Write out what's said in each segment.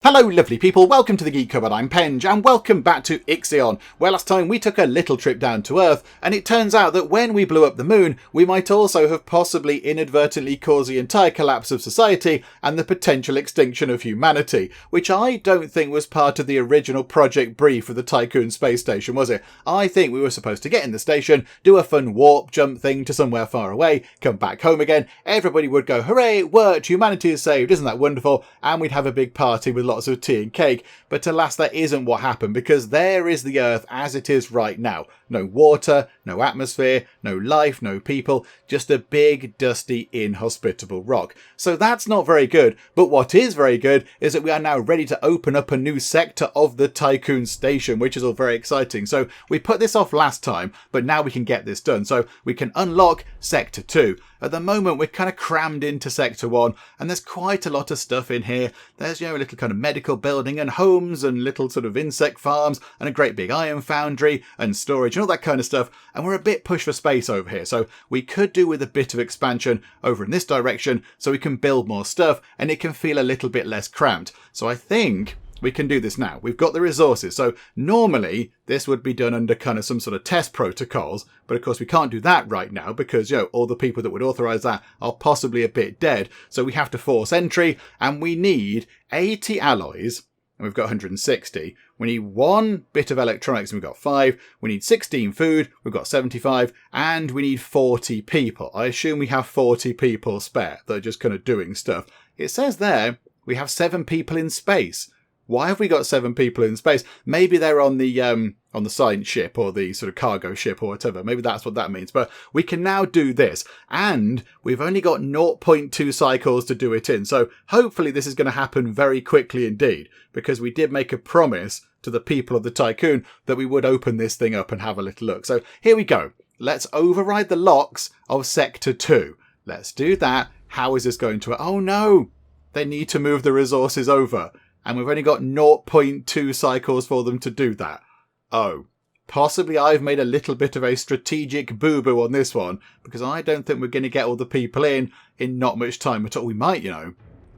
Hello lovely people, welcome to the Geek Cupboard, I'm Penge, and welcome back to IXION, where last time we took a little trip down to Earth, and it turns out that when we blew up the moon, we might also have possibly inadvertently caused the entire collapse of society and the potential extinction of humanity, which I don't think was part of the original project brief of the Tiqqun space station, was it? I think we were supposed to get in the station, do a fun warp jump thing to somewhere far away, come back home again, everybody would go, hooray, it worked, humanity is saved, isn't that wonderful? And we'd have a big party with lots of tea and cake, but alas that isn't what happened, because there is the Earth as it is right now. No water, no atmosphere, no life, no people, just a big, dusty, inhospitable rock. So that's not very good, but what is very good is that we are now ready to open up a new sector of the Tiqqun station, which is all very exciting. So we put this off last time, but now we can get this done. So we can unlock Sector 2. At the moment, we're kind of crammed into Sector 1, and there's quite a lot of stuff in here. There's, a little kind of medical building and homes and little sort of insect farms and a great big iron foundry and storage and all that kind of stuff. And we're a bit pushed for space over here. So we could do with a bit of expansion over in this direction so we can build more stuff and it can feel a little bit less cramped. So I think we can do this now. We've got the resources. So normally this would be done under kind of some sort of test protocols. But of course we can't do that right now because, all the people that would authorize that are possibly a bit dead. So we have to force entry and we need 80 alloys. And we've got 160. We need one bit of electronics and we've got 5. We need 16 food. We've got 75. And we need 40 people. I assume we have 40 people spare that are just kind of doing stuff. It says there we have 7 people in space. Why have we got 7 people in space? Maybe they're on the science ship or the sort of cargo ship or whatever. Maybe that's what that means. But we can now do this. And we've only got 0.2 cycles to do it in. So hopefully this is going to happen very quickly indeed. Because we did make a promise to the people of the Tiqqun that we would open this thing up and have a little look. So here we go. Let's override the locks of Sector 2. Let's do that. How is this going to... Oh no! They need to move the resources over. And we've only got 0.2 cycles for them to do that. Oh, possibly I've made a little bit of a strategic boo-boo on this one, because I don't think we're going to get all the people in not much time at all. We might,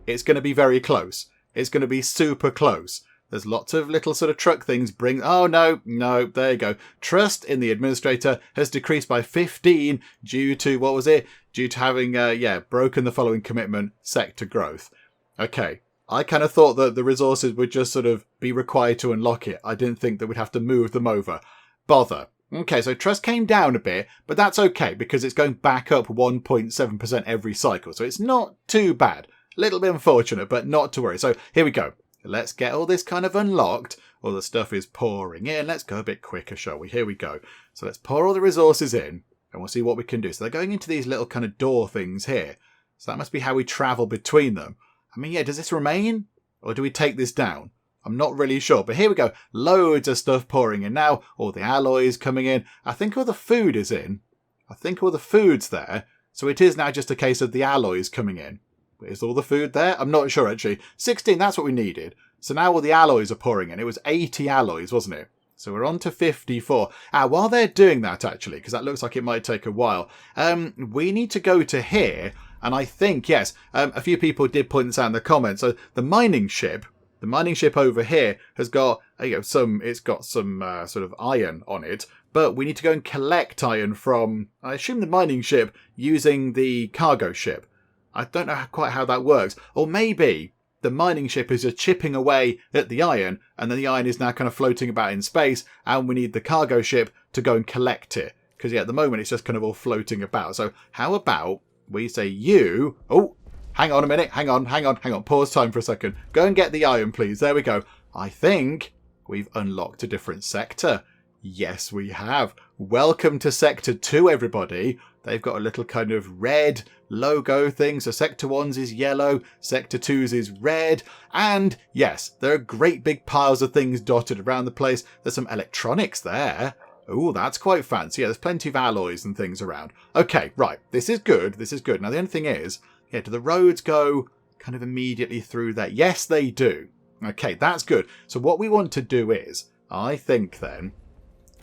It's going to be very close. It's going to be super close. There's lots of little sort of truck things Oh, no, there you go. Trust in the administrator has decreased by 15 due to, what was it? Due to having, broken the following commitment, sector growth. Okay. I kind of thought that the resources would just sort of be required to unlock it. I didn't think that we'd have to move them over. Bother. Okay, so trust came down a bit, but that's okay because it's going back up 1.7% every cycle. So it's not too bad. A little bit unfortunate, but not to worry. So here we go. Let's get all this kind of unlocked. All the stuff is pouring in. Let's go a bit quicker, shall we? Here we go. So let's pour all the resources in and we'll see what we can do. So they're going into these little kind of door things here. So that must be how we travel between them. I mean, does this remain? Or do we take this down? I'm not really sure. But here we go. Loads of stuff pouring in now. All the alloys coming in. I think all the food is in. I think all the food's there. So it is now just a case of the alloys coming in. Is all the food there? I'm not sure, actually. 16, that's what we needed. So now all the alloys are pouring in. It was 80 alloys, wasn't it? So we're on to 54. While they're doing that, actually, because that looks like it might take a while, we need to go to here. And I think, yes, a few people did point this out in the comments. So the mining ship over here has got, some sort of iron on it. But we need to go and collect iron from, I assume, the mining ship using the cargo ship. I don't know quite how that works. Or maybe the mining ship is just chipping away at the iron, and then the iron is now kind of floating about in space, and we need the cargo ship to go and collect it. Because, at the moment, it's just kind of all floating about. So how about we say you... Oh, hang on a minute. Hang on. Pause time for a second. Go and get the iron, please. There we go. I think we've unlocked a different sector. Yes, we have. Welcome to Sector 2, everybody. They've got a little kind of red logo thing. So Sector 1's is yellow, Sector 2's is red. And yes, there are great big piles of things dotted around the place. There's some electronics there. Oh, that's quite fancy. Yeah, there's plenty of alloys and things around. Okay, right. This is good. Now, the only thing is, do the roads go kind of immediately through there? Yes, they do. Okay, that's good. So what we want to do is, I think then,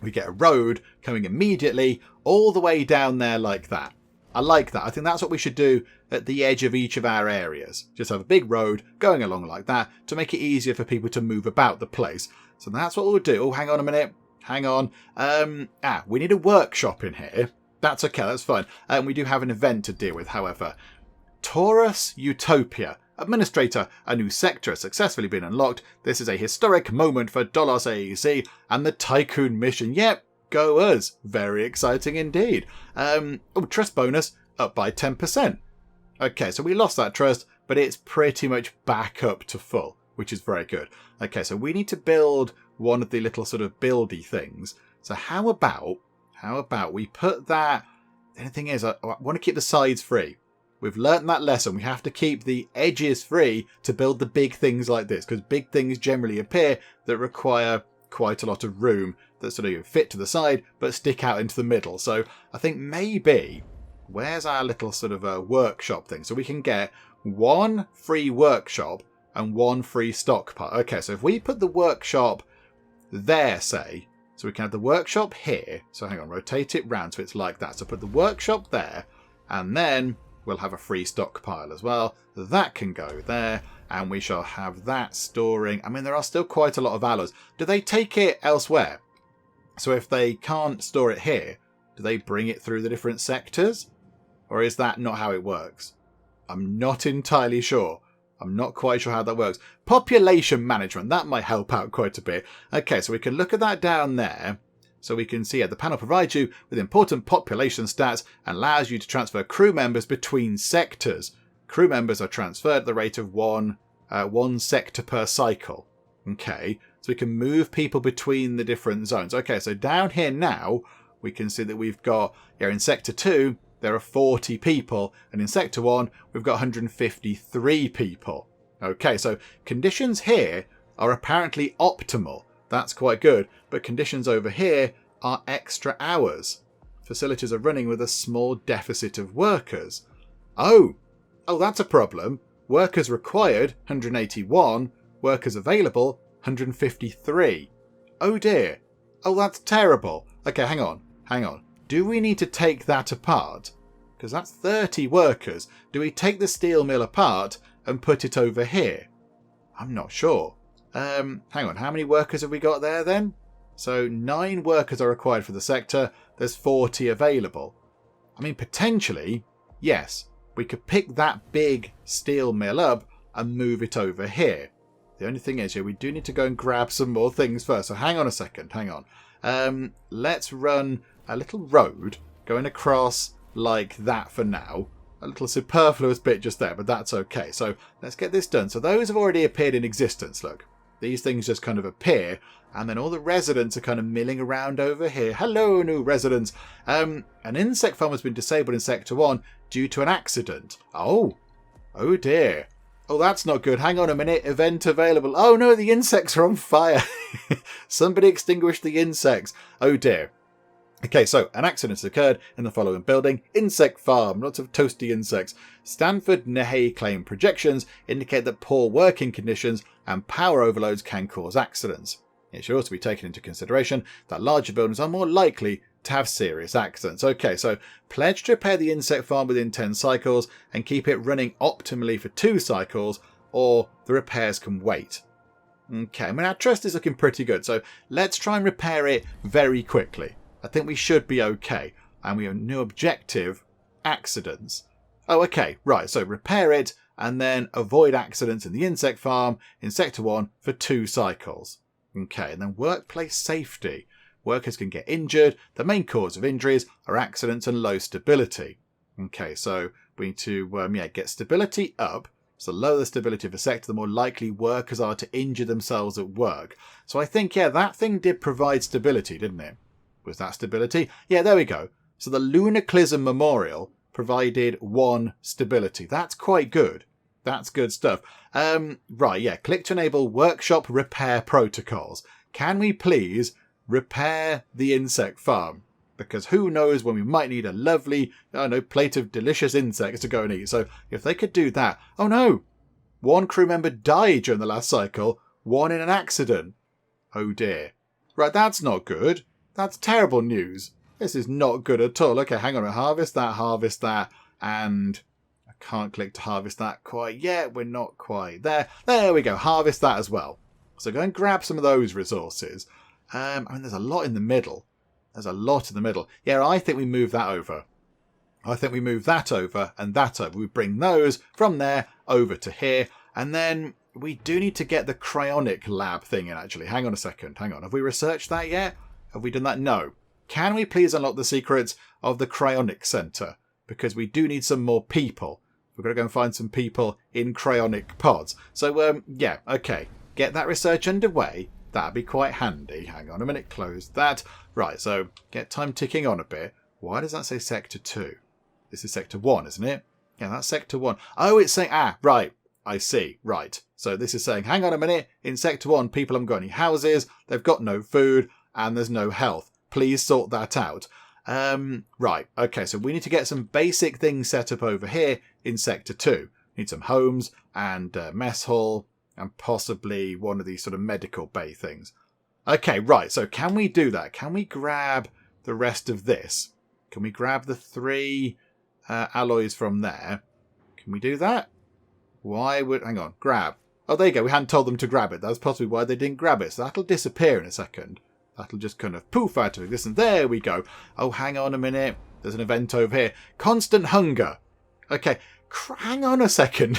we get a road coming immediately all the way down there like that. I like that. I think that's what we should do at the edge of each of our areas. Just have a big road going along like that to make it easier for people to move about the place. So that's what we'll do. Oh, hang on a minute. Hang on. We need a workshop in here. That's okay, that's fine. We do have an event to deal with, however. Taurus Utopia. Administrator, a new sector has successfully been unlocked. This is a historic moment for DOLOS AEC and the Tiqqun mission. Yep, go us. Very exciting indeed. Trust bonus up by 10%. Okay, so we lost that trust, but it's pretty much back up to full, which is very good. Okay, so we need to build one of the little sort of buildy things. So how about we put that... The thing is, I want to keep the sides free. We've learnt that lesson. We have to keep the edges free to build the big things like this, because big things generally appear that require quite a lot of room that sort of fit to the side but stick out into the middle. So I think maybe, where's our little sort of workshop thing? So we can get one free workshop and one free stockpile. Okay, so if we put the workshop there, say, so we can have the workshop here. So hang on, rotate it round so it's like that. So put the workshop there, and then we'll have a free stockpile as well. That can go there, and we shall have that storing. I mean, there are still quite a lot of alloys. Do they take it elsewhere? So if they can't store it here, do they bring it through the different sectors? Or is that not how it works? I'm not entirely sure. I'm not quite sure how that works. Population management, that might help out quite a bit. Okay, so we can look at that down there. So we can see the panel provides you with important population stats and allows you to transfer crew members between sectors. Crew members are transferred at the rate of one sector per cycle. Okay, so we can move people between the different zones. Okay, so down here now, we can see that we've got, in Sector 2, there are 40 people, and in Sector 1, we've got 153 people. Okay, so conditions here are apparently optimal. That's quite good, but conditions over here are extra hours. Facilities are running with a small deficit of workers. Oh, that's a problem. Workers required, 181. Workers available, 153. Oh dear. Oh, that's terrible. Okay, hang on. Do we need to take that apart? Because that's 30 workers. Do we take the steel mill apart and put it over here? I'm not sure. Hang on, how many workers have we got there then? So 9 workers are required for the sector. There's 40 available. I mean, potentially, yes, we could pick that big steel mill up and move it over here. The only thing is, we do need to go and grab some more things first. So hang on a second, hang on. Let's run a little road going across like that for now. A little superfluous bit just there, but that's okay. So let's get this done. So those have already appeared in existence, look. These things just kind of appear, and then all the residents are kind of milling around over here. Hello, new residents. An insect farm has been disabled in Sector 1 due to an accident. Oh dear. Oh, that's not good. Hang on a minute. Event available. Oh no, the insects are on fire. Somebody extinguished the insects. Oh dear. Okay, so an accident has occurred in the following building. Insect farm, lots of toasty insects. Stanford Nehey claim projections indicate that poor working conditions and power overloads can cause accidents. It should also be taken into consideration that larger buildings are more likely to have serious accidents. Okay, so pledge to repair the insect farm within 10 cycles and keep it running optimally for 2 cycles, or the repairs can wait. Okay, I mean, our trust is looking pretty good, so let's try and repair it very quickly. I think we should be okay. And we have a new objective, accidents. Oh, okay, right, so repair it and then avoid accidents in the insect farm in Sector 1 for 2 cycles. Okay, and then workplace safety. Workers can get injured. The main cause of injuries are accidents and low stability. Okay, so we need to get stability up. So the lower the stability of a sector, the more likely workers are to injure themselves at work. So I think, that thing did provide stability, didn't it? Was that stability? Yeah, there we go. So the Lunaclism Memorial provided 1 stability. That's quite good. That's good stuff. Click to enable workshop repair protocols. Can we please repair the insect farm? Because who knows when we might need a lovely, plate of delicious insects to go and eat. So if they could do that. Oh no! 1 crew member died during the last cycle, 1 in an accident. Oh dear. Right, that's not good. That's terrible news. This is not good at all. Okay, hang on. Harvest that, and I can't click to harvest that quite yet. We're not quite there. There we go. Harvest that as well. So go and grab some of those resources. I mean, there's a lot in the middle. Yeah, I think we move that over. And that over. We bring those from there over to here. And then we do need to get the cryonic lab thing in, actually. Hang on a second. Have we researched that yet? Have we done that? No. Can we please unlock the secrets of the cryonic center? Because we do need some more people. We've got to go and find some people in cryonic pods. So, yeah, okay. Get that research underway. That'd be quite handy. Hang on a minute. Close that. Right, so get time ticking on a bit. Why does that say Sector 2? This is Sector 1, isn't it? Yeah, that's Sector 1. Oh, it's saying... right. I see. Right. So this is saying, hang on a minute. In Sector 1, people haven't got any houses. They've got no food. And there's no health. Please sort that out. Right. Okay, so we need to get some basic things set up over here in Sector 2. Need some homes and mess hall and possibly one of these sort of medical bay things. Okay, right. So can we do that? Can we grab the rest of this? Can we grab the 3 alloys from there? Can we do that? Hang on, grab. Oh, there you go. We hadn't told them to grab it. That's possibly why they didn't grab it. So that'll disappear in a second. That'll just kind of poof out of existence. There we go. Oh, hang on a minute. There's an event over here. Constant hunger. Okay, hang on a second.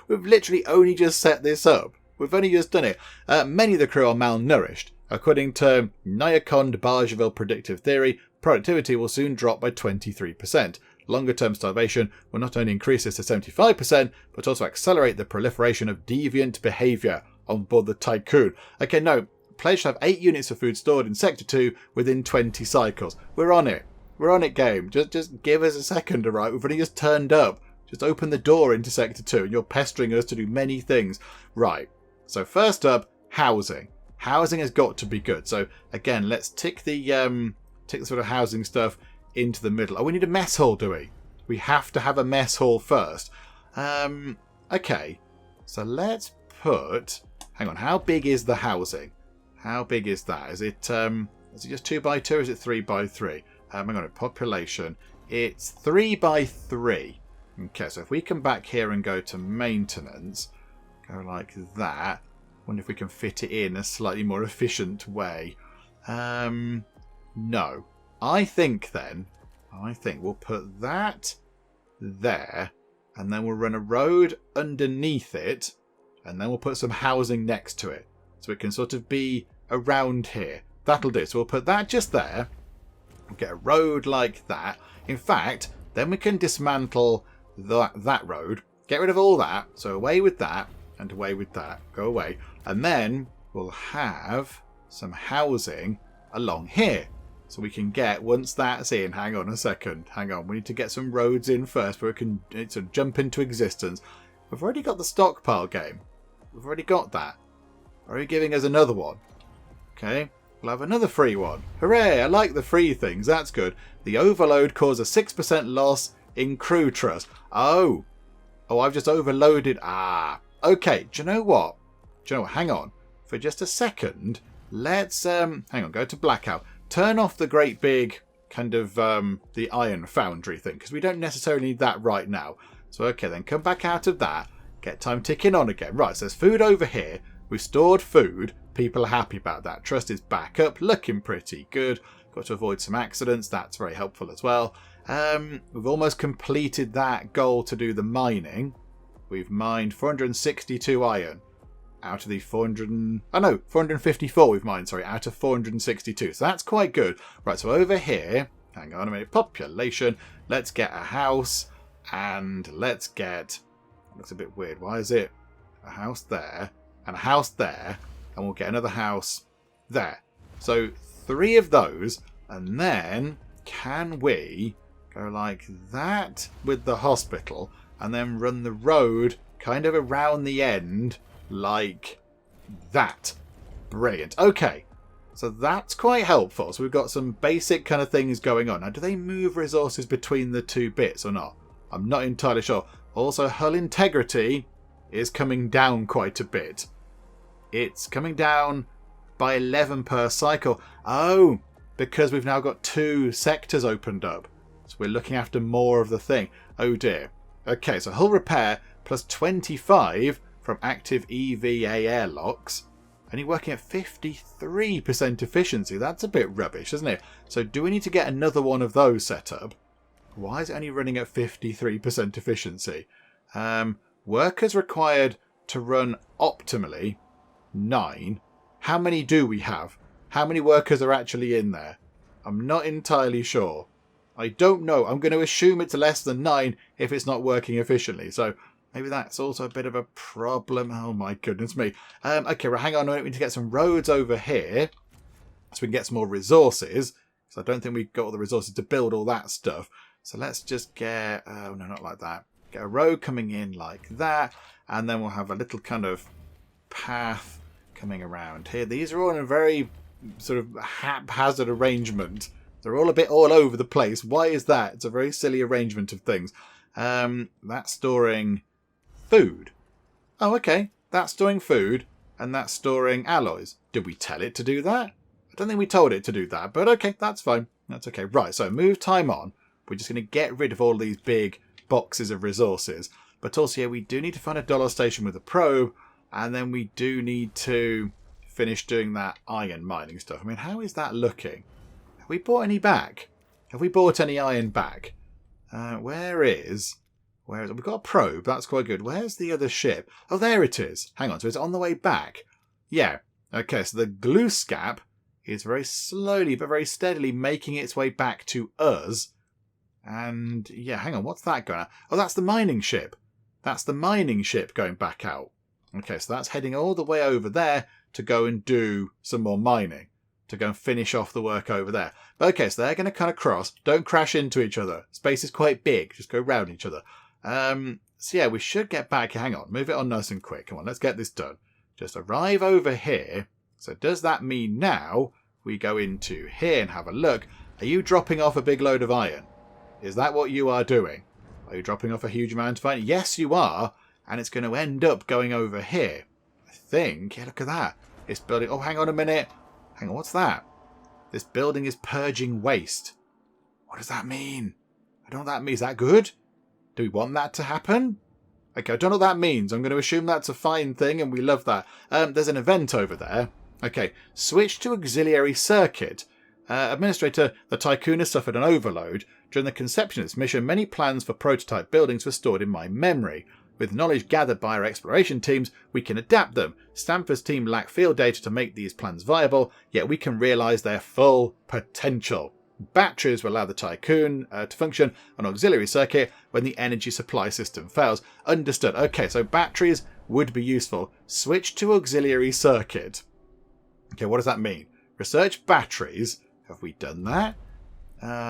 We've literally only just set this up. We've only just done it. Many of the crew are malnourished. According to Nyakonde-Bargeville predictive theory, productivity will soon drop by 23%. Longer-term starvation will not only increase this to 75%, but also accelerate the proliferation of deviant behaviour on board the Tiqqun. Okay, no. Players should have 8 units of food stored in Sector 2 within 20 cycles. We're on it. We're on it, game. Just give us a second, alright? We've only just turned up. Just open the door into Sector 2 and you're pestering us to do many things. Right. So first up, housing. Housing has got to be good. So again, let's tick the sort of housing stuff into the middle. Oh, we need a mess hall, do we? We have to have a mess hall first. Okay. So let's put... Hang on. How big is the housing? How big is that? Is it just 2x2 or is it 3x3? Hang on, population. It's 3x3. Okay, so if we come back here and go to maintenance, go like that. Wonder if we can fit it in a slightly more efficient way. No. I think we'll put that there, and then we'll run a road underneath it, and then we'll put some housing next to it. So it can sort of be around here. That'll do. So we'll put that just there. We'll get a road like that. In fact, then we can dismantle that road. Get rid of all that. So away with that and away with that. Go away. And then we'll have some housing along here. So we can get, once that's in, hang on a second. Hang on. We need to get some roads in first where we can sort of jump into existence. We've already got the stockpile game. We've already got that. Are you giving us another one? Okay, we'll have another free one. Hooray, I like the free things, that's good. The overload caused a 6% loss in crew trust. Oh, I've just overloaded. Okay, do you know what? Hang on. For just a second, let's, hang on, go to blackout. Turn off the great big kind of, the iron foundry thing, because we don't necessarily need that right now. So, okay, then come back out of that. Get time ticking on again. Right, so there's food over here. We've stored food. People are happy about that. Trust is back up. Looking pretty good. Got to avoid some accidents. That's very helpful as well. We've almost completed that goal to do the mining. We've mined 462 iron out of the 454 we've mined, sorry, out of 462. So that's quite good. Right, so over here, hang on a minute, population. Let's get a house and let's get... Looks a bit weird. Why is it a house there and a house there, and we'll get another house there. So 3 of those, and then can we go like that with the hospital and then run the road kind of around the end like that? Brilliant. Okay, so that's quite helpful. So we've got some basic kind of things going on. Now, do they move resources between the 2 bits or not? I'm not entirely sure. Also, hull integrity is coming down quite a bit. It's coming down by 11 per cycle. Oh, because we've now got 2 sectors opened up. So we're looking after more of the thing. Oh dear. Okay, so hull repair plus 25 from active EVA airlocks. Only working at 53% efficiency. That's a bit rubbish, isn't it? So do we need to get another one of those set up? Why is it only running at 53% efficiency? Workers required to run optimally, 9. How many do we have? How many workers are actually in there? I'm not entirely sure. I don't know. I'm going to assume it's less than 9 if it's not working efficiently. So maybe that's also a bit of a problem. Oh my goodness me. Okay, well, hang on. We need to get some roads over here so we can get some more resources. So I don't think we've got all the resources to build all that stuff. So let's just get... oh, no, not like that. Get a road coming in like that. And then we'll have a little kind of path coming around here. These are all in a very sort of haphazard arrangement. They're all a bit all over the place. Why is that? It's a very silly arrangement of things. That's storing food. Oh, okay. That's storing food, and that's storing alloys. Did we tell it to do that? I don't think we told it to do that, but okay, that's fine. That's okay. Right, so move time on. We're just going to get rid of all these big boxes of resources. But also, yeah, we do need to find a DOLOS station with a probe, and then we do need to finish doing that iron mining stuff. I mean, how is that looking? Have we bought any back? Have we bought any iron back? Where is... We've got a probe. That's quite good. Where's the other ship? Oh, there it is. Hang on. So it's on the way back. Yeah. Okay, so the Gluescap is very slowly but very steadily making its way back to us. And, yeah, hang on. What's that going on? Oh, that's the mining ship. That's the mining ship going back out. Okay, so that's heading all the way over there to go and do some more mining. To go and finish off the work over there. But okay, so they're going to kind of cross. Don't crash into each other. Space is quite big. Just go round each other. So yeah, we should get back. Hang on. Move it on nice and quick. Come on, let's get this done. Just arrive over here. So does that mean now we go into here and have a look? Are you dropping off a big load of iron? Is that what you are doing? Are you dropping off a huge amount of iron? Yes, you are. And it's going to end up going over here. I think. Yeah, look at that. It's building. Oh, hang on a minute. Hang on, what's that? This building is purging waste. What does that mean? I don't know what that means. Is that good? Do we want that to happen? Okay, I don't know what that means. I'm going to assume that's a fine thing and we love that. There's an event over there. Okay, switch to auxiliary circuit. Administrator, the Tiqqun has suffered an overload. During the conception of this mission, many plans for prototype buildings were stored in my memory. With knowledge gathered by our exploration teams, we can adapt them. Stamford's team lack field data to make these plans viable, yet we can realise their full potential. Batteries will allow the Tiqqun to function on auxiliary circuit when the energy supply system fails. Understood. Okay, so batteries would be useful. Switch to auxiliary circuit. Okay, what does that mean? Research batteries. Have we done that?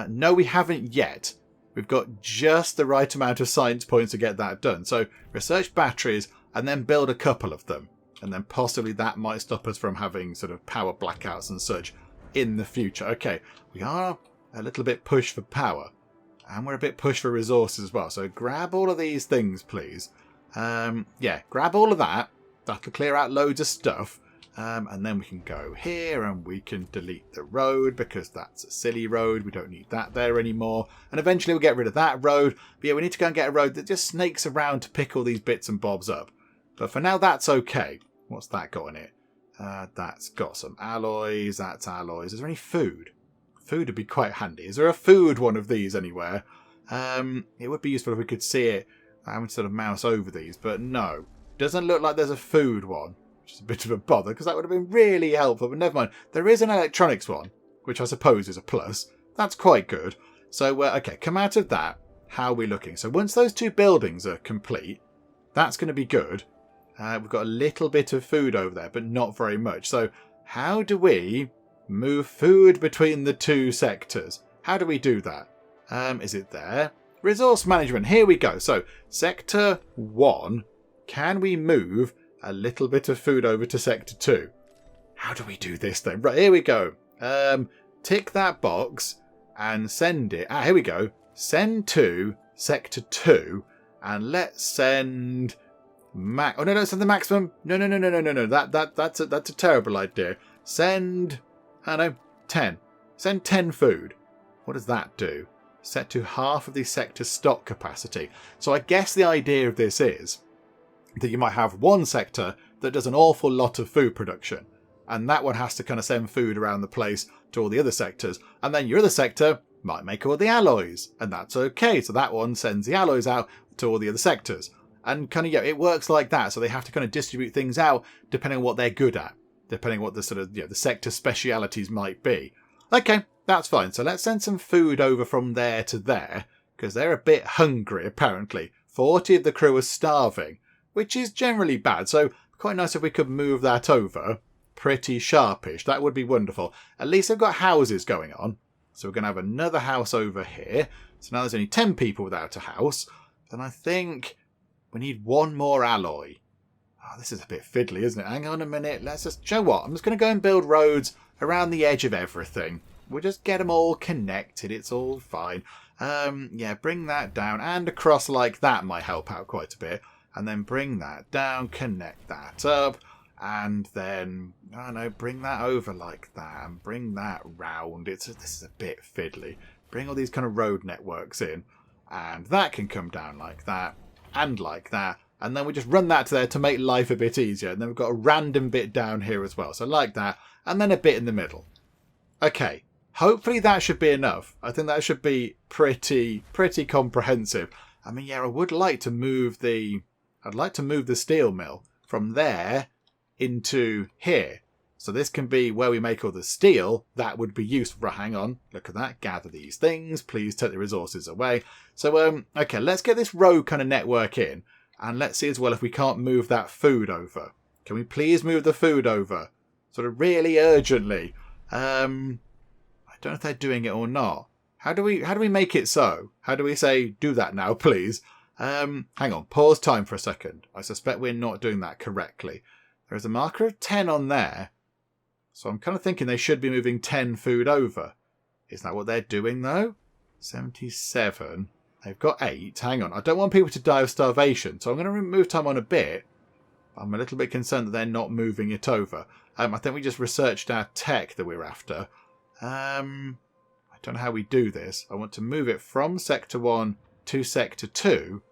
No, we haven't yet. We've got just the right amount of science points to get that done. So research batteries and then build a couple of them. And then possibly that might stop us from having sort of power blackouts and such in the future. Okay, we are a little bit pushed for power. And we're a bit pushed for resources as well. So grab all of these things, please. Yeah, grab all of that. That'll clear out loads of stuff. And then we can go here and we can delete the road because that's a silly road. We don't need that there anymore. And eventually we'll get rid of that road. But yeah, we need to go and get a road that just snakes around to pick all these bits and bobs up. But for now, that's okay. What's that got in it? That's got some alloys. That's alloys. Is there any food? Food would be quite handy. Is there a food one of these anywhere? It would be useful if we could see it. I would sort of mouse over these, but no. Doesn't look like there's a food one. Which is a bit of a bother, because that would have been really helpful, but never mind. There is an electronics one, which I suppose is a plus. That's quite good. So, okay, come out of that. How are we looking? So once those 2 buildings are complete, that's going to be good. We've got a little bit of food over there, but not very much. So how do we move food between the 2 sectors? How do we do that? Is it there? Resource management. Here we go. So sector 1, can we move a little bit of food over to sector 2? How do we do this then? Right, here we go. Tick that box and send it. Here we go. Send to sector 2 and let's send oh no, send the maximum. No. That's a terrible idea. Send, I don't know, 10. Send 10 food. What does that do? Set to half of the sector's stock capacity. So I guess the idea of this is that you might have one sector that does an awful lot of food production, and that one has to kind of send food around the place to all the other sectors, and then your other sector might make all the alloys, and that's okay. So that one sends the alloys out to all the other sectors, and kind of, yeah, it works like that. So they have to kind of distribute things out depending on what they're good at, depending on what the sort of, the sector specialities might be. Okay, that's fine. So let's send some food over from there to there, because they're a bit hungry apparently. 40 of the crew are starving, which is generally bad. So quite nice if we could move that over pretty sharpish. That would be wonderful. At least they've got houses going on. So we're going to have another house over here. So now there's only 10 people without a house. Then I think we need one more alloy. Oh, this is a bit fiddly, isn't it? Hang on a minute. Let's just... You know what? I'm just going to go and build roads around the edge of everything. We'll just get them all connected. It's all fine. Yeah, bring that down. And across like that might help out quite a bit. And then bring that down, connect that up, and then, I don't know, bring that over like that, and bring that round. This is a bit fiddly. Bring all these kind of road networks in, and that can come down like that, and like that, and then we just run that to there to make life a bit easier. And then we've got a random bit down here as well, so like that, and then a bit in the middle. Okay, hopefully that should be enough. I think that should be pretty comprehensive. I mean, yeah, I would like to move the... I'd like to move the steel mill from there into here. So this can be where we make all the steel. That would be useful. Hang on. Look at that. Gather these things. Please take the resources away. So, okay, let's get this road kind of network in. And let's see as well if we can't move that food over. Can we please move the food over? Sort of really urgently. I don't know if they're doing it or not. How do we make it so? How do we say, do that now, please? Hang on, pause time for a second. I suspect we're not doing that correctly. There is a marker of 10 on there. So I'm kind of thinking they should be moving 10 food over. Is that what they're doing though? 77. They've got 8. Hang on, I don't want people to die of starvation. So I'm going to move time on a bit. I'm a little bit concerned that they're not moving it over. I think we just researched our tech that we're after. I don't know how we do this. I want to move it from Sector 1 to Sector 2.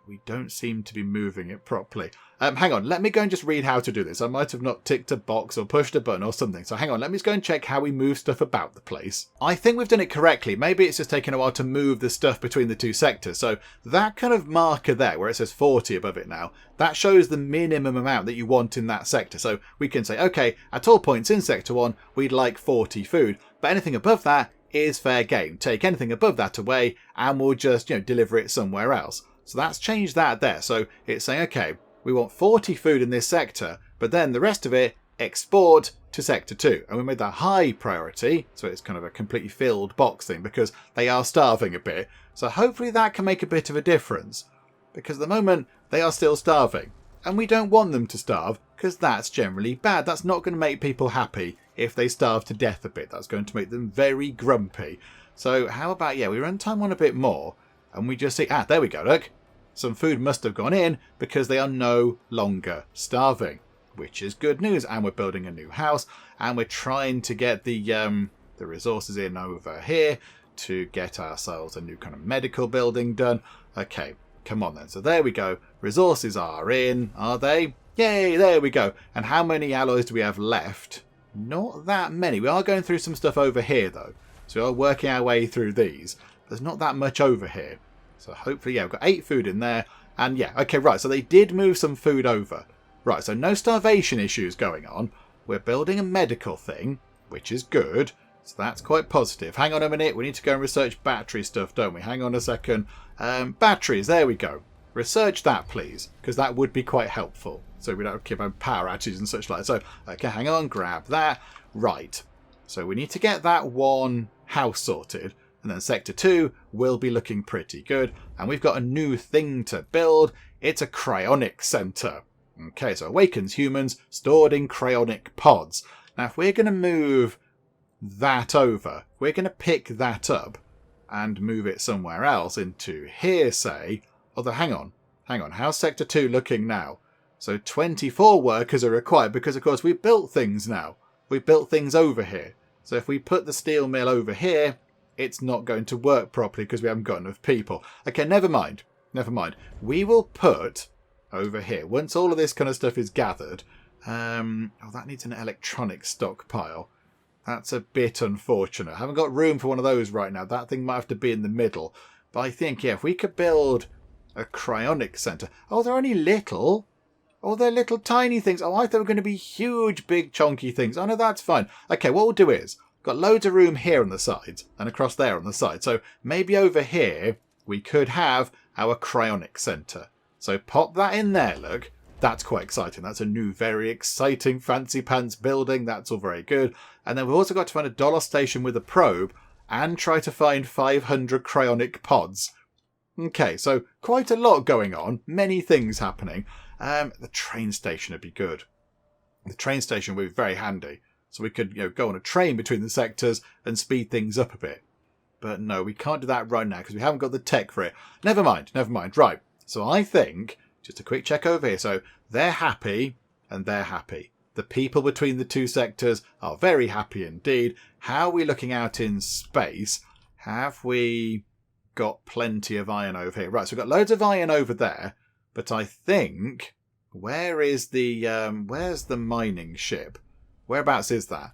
We don't seem to be moving it properly. Hang on, let me go and just read how to do this. I might have not ticked a box or pushed a button or something. So hang on, let me just go and check how we move stuff about the place. I think we've done it correctly. Maybe it's just taken a while to move the stuff between the two sectors. So that kind of marker there, where it says 40 above it now, that shows the minimum amount that you want in that sector. So we can say, okay, at all points in Sector 1, we'd like 40 food. But anything above that is fair game. Take anything above that away and we'll just, deliver it somewhere else. So that's changed that there. So it's saying, okay, we want 40 food in this sector, but then the rest of it, export to Sector 2. And we made that high priority, so it's kind of a completely filled box thing, because they are starving a bit. So hopefully that can make a bit of a difference. Because at the moment, they are still starving. And we don't want them to starve, because that's generally bad. That's not going to make people happy if they starve to death a bit. That's going to make them very grumpy. So how about, we run time on a bit more, and we just see, there we go, look. Some food must have gone in because they are no longer starving, which is good news. And we're building a new house, and we're trying to get the resources in over here to get ourselves a new kind of medical building done. Okay, come on then. So there we go. Resources are in, are they? Yay, there we go. And how many alloys do we have left? Not that many. We are going through some stuff over here though. So we are working our way through these. There's not that much over here. So hopefully, we've got 8 food in there. And okay, right. So they did move some food over. Right, so no starvation issues going on. We're building a medical thing, which is good. So that's quite positive. Hang on a minute. We need to go and research battery stuff, don't we? Hang on a second. Batteries, there we go. Research that, please, because that would be quite helpful. So we don't keep on power outages and such like. So, okay, hang on, grab that. Right. So we need to get that one house sorted. And then Sector 2 will be looking pretty good. And we've got a new thing to build. It's a cryonic center. Okay, so awakens humans stored in cryonic pods. Now, if we're going to move that over, we're going to pick that up and move it somewhere else into here, say. Although, hang on. How's Sector 2 looking now? So 24 workers are required because, of course, we've built things now. We've built things over here. So if we put the steel mill over here, it's not going to work properly because we haven't got enough people. Okay, never mind. Never mind. We will put over here, once all of this kind of stuff is gathered. Oh, that needs an electronic stockpile. That's a bit unfortunate. I haven't got room for one of those right now. That thing might have to be in the middle. But I think, yeah, if we could build a cryonic centre. Oh, they're only little. Oh, they're little tiny things. Oh, I thought they were going to be huge, big, chunky things. Oh, no, that's fine. Okay, what we'll do is, got loads of room here on the sides and across there on the side. So maybe over here we could have our cryonic centre. So pop that in there, look. That's quite exciting. That's a new, very exciting, fancy pants building. That's all very good. And then we've also got to find a DOLOS station with a probe and try to find 500 cryonic pods. Okay, so quite a lot going on. Many things happening. The train station would be good. The train station would be very handy. So we could, go on a train between the sectors and speed things up a bit. But no, we can't do that right now because we haven't got the tech for it. Never mind. Right. So I think, just a quick check over here. So they're happy and they're happy. The people between the two sectors are very happy indeed. How are we looking out in space? Have we got plenty of iron over here? Right, so we've got loads of iron over there. But I think, where's the mining ship? Whereabouts is that?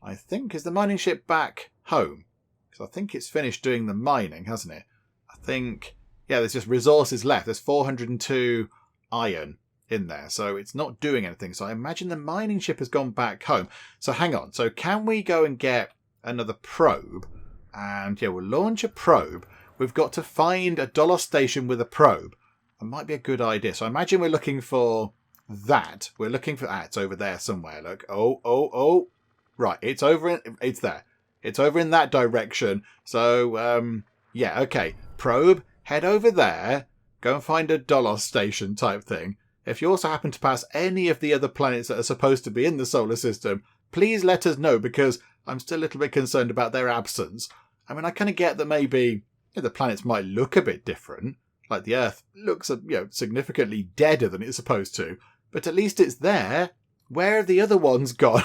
I think, is the mining ship back home? Because I think it's finished doing the mining, hasn't it? I think, yeah, there's just resources left. There's 402 iron in there, so it's not doing anything. So I imagine the mining ship has gone back home. So hang on. So can we go and get another probe? And yeah, we'll launch a probe. We've got to find a DOLOS station with a probe. That might be a good idea. So I imagine we're looking for that. We're looking for that. It's over there somewhere. Look. Oh. Right. It's there. It's over in that direction. So, yeah, okay. Probe, head over there. Go and find a DOLOS station type thing. If you also happen to pass any of the other planets that are supposed to be in the solar system, please let us know because I'm still a little bit concerned about their absence. I mean, I kind of get that maybe the planets might look a bit different. Like the Earth looks, significantly deader than it's supposed to. But at least it's there. Where have the other ones gone?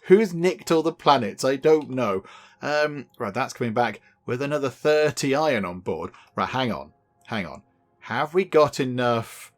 Who's nicked all the planets? I don't know. Right, that's coming back with another 30 iron on board. Right, hang on. Have we got enough?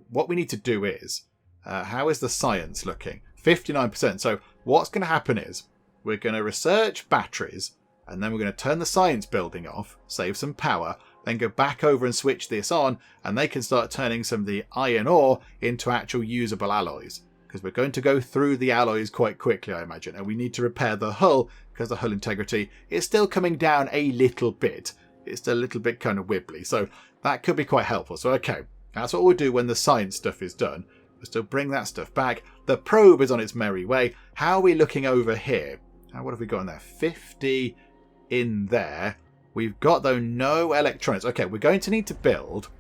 What we need to do is, how is the science looking? 59%. So what's going to happen is we're going to research batteries and then we're going to turn the science building off, save some power, then go back over and switch this on and they can start turning some of the iron ore into actual usable alloys. Because we're going to go through the alloys quite quickly, I imagine. And we need to repair the hull because the hull integrity is still coming down a little bit. It's still a little bit kind of wibbly. So that could be quite helpful. So, okay, that's what we'll do when the science stuff is done. We'll still bring that stuff back. The probe is on its merry way. How are we looking over here? What have we got in there? 50 in there. We've got, though, no electronics. Okay, we're going to need to build,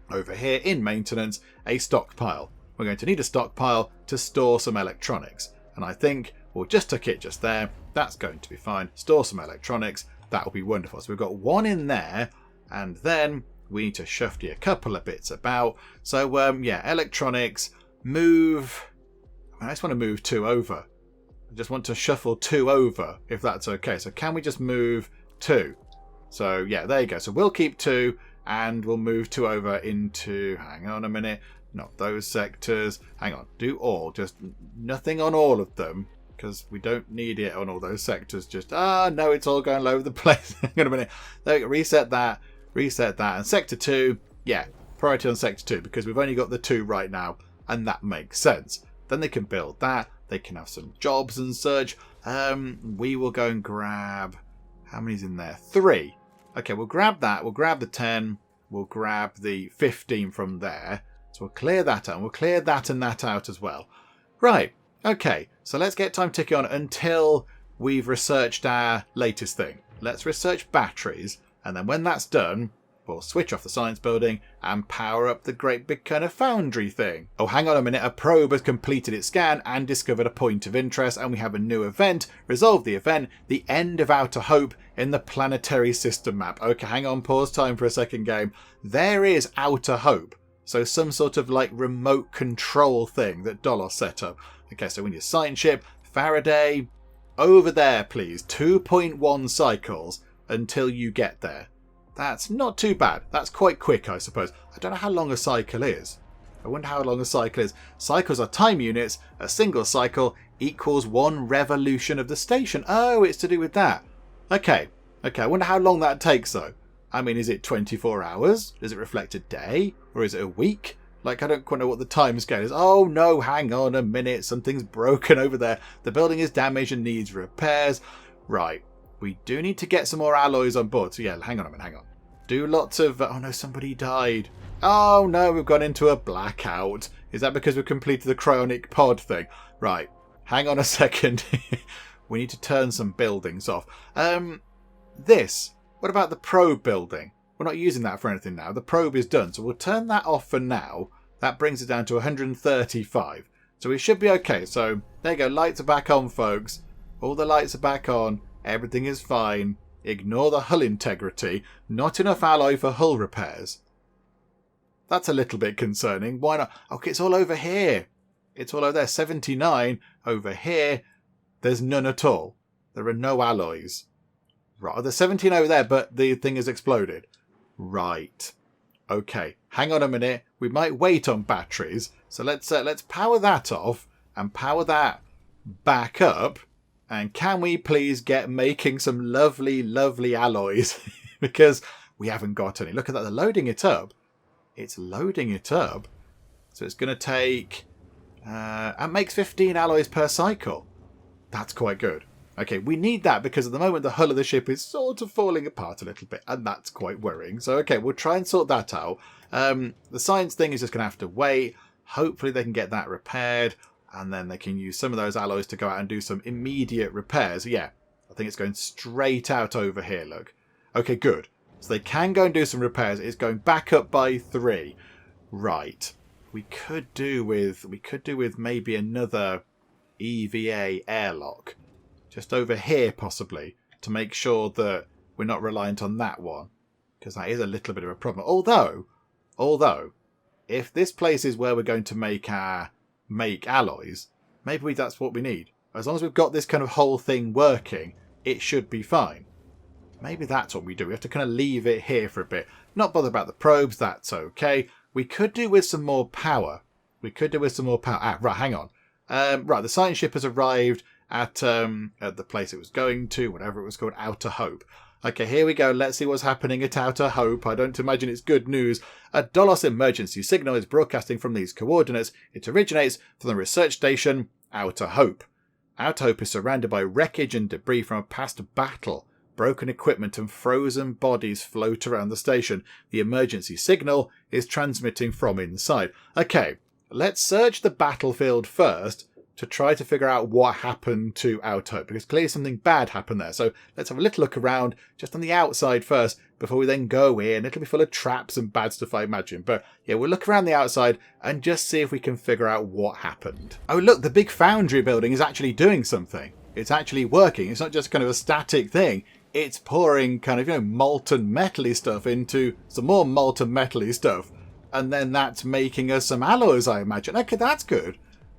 over here in maintenance, a stockpile. We're going to need a stockpile to store some electronics. And I think we'll just tuck it just there. That's going to be fine. Store some electronics. That will be wonderful. So we've got one in there. And then we need to shufty a couple of bits about. So, yeah, electronics. Move. I just want to move 2 over. I just want to shuffle 2 over, if that's okay. So can we just move 2? So, yeah, there you go. So we'll keep 2 and we'll move 2 over into, hang on a minute, not those sectors. Hang on, do all, just nothing on all of them because we don't need it on all those sectors. Just, no, it's all going all over the place. Hang on a minute. There we go. Reset that. And sector 2, yeah, priority on sector 2 because we've only got the 2 right now and that makes sense. Then they can build that. They can have some jobs and such. We will go and grab, how many's in there? 3. Okay, we'll grab that. We'll grab the 10. We'll grab the 15 from there. So we'll clear that out. And we'll clear that and that out as well. Right. Okay. So let's get time ticking on until we've researched our latest thing. Let's research batteries. And then when that's done, we'll switch off the science building and power up the great big kind of foundry thing. Oh, hang on a minute. A probe has completed its scan and discovered a point of interest. And we have a new event. Resolve the event. The end of Outer Hope in the planetary system map. Okay, hang on. Pause time for a second, game. There is Outer Hope. So some sort of like remote control thing that DOLOS set up. Okay, so we need a science ship. Faraday. over there, please. 2.1 cycles until you get there. That's not too bad. That's quite quick, I suppose. I don't know how long a cycle is. I wonder how long a cycle is. Cycles are time units. A single cycle equals 1 revolution of the station. Oh, it's to do with that. Okay. I wonder how long that takes, though. I mean, is it 24 hours? Does it reflect a day? Or is it a week? Like, I don't quite know what the time scale is. Oh, no, hang on a minute. Something's broken over there. The building is damaged and needs repairs. Right. We do need to get some more alloys on board. So, yeah, hang on a minute, hang on. Do lots of... Oh, no, somebody died. Oh, no, we've gone into a blackout. Is that because we've completed the cryonic pod thing? Right. Hang on a second. We need to turn some buildings off. This. What about the probe building? We're not using that for anything now. The probe is done, so we'll turn that off for now. That brings it down to 135. So we should be okay. So there you go. Lights are back on, folks. All the lights are back on. Everything is fine. Ignore the hull integrity. Not enough alloy for hull repairs. That's a little bit concerning. Why not? Okay, it's all over here. It's all over there. 79 over here. There's none at all. There are no alloys. Right, there's 17 over there, but the thing has exploded. Right. Okay, hang on a minute. We might wait on batteries. So let's power that off and power that back up. And can we please get making some lovely, lovely alloys? Because we haven't got any. Look at that. They're loading it up. It's loading it up. So it's going to take... and makes 15 alloys per cycle. That's quite good. Okay, we need that because at the moment the hull of the ship is sort of falling apart a little bit, and that's quite worrying. So, okay, we'll try and sort that out. The science thing is just going to have to wait. Hopefully they can get that repaired, and then they can use some of those alloys to go out and do some immediate repairs. Yeah, I think it's going straight out over here, look. Okay, good. So they can go and do some repairs. It's going back up by 3. Right. We could do with maybe another EVA airlock. Just over here, possibly, to make sure that we're not reliant on that one. Because that is a little bit of a problem. Although, if this place is where we're going to make alloys, maybe that's what we need. As long as we've got this kind of whole thing working, it should be fine. Maybe that's what we do. We have to kind of leave it here for a bit. Not bother about the probes, that's okay. We could do with some more power. Right, hang on. Right, the science ship has arrived at the place it was going to, whatever it was called, Outer Hope. Okay, here we go. Let's see what's happening at Outer Hope. I don't imagine it's good news. A DOLOS emergency signal is broadcasting from these coordinates. It originates from the research station Outer Hope. Outer Hope is surrounded by wreckage and debris from a past battle. Broken equipment and frozen bodies float around the station. The emergency signal is transmitting from inside. Okay, let's search the battlefield first to try to figure out what happened to Outer Hope, because clearly something bad happened there. So let's have a little look around just on the outside first before we then go in. It'll be full of traps and bad stuff, I imagine. But yeah, we'll look around the outside and just see if we can figure out what happened. Oh, look, the big foundry building is actually doing something. It's actually working. It's not just kind of a static thing. It's pouring kind of, molten metal-y stuff into some more molten metal-y stuff. And then that's making us some alloys, I imagine. Okay, that's good.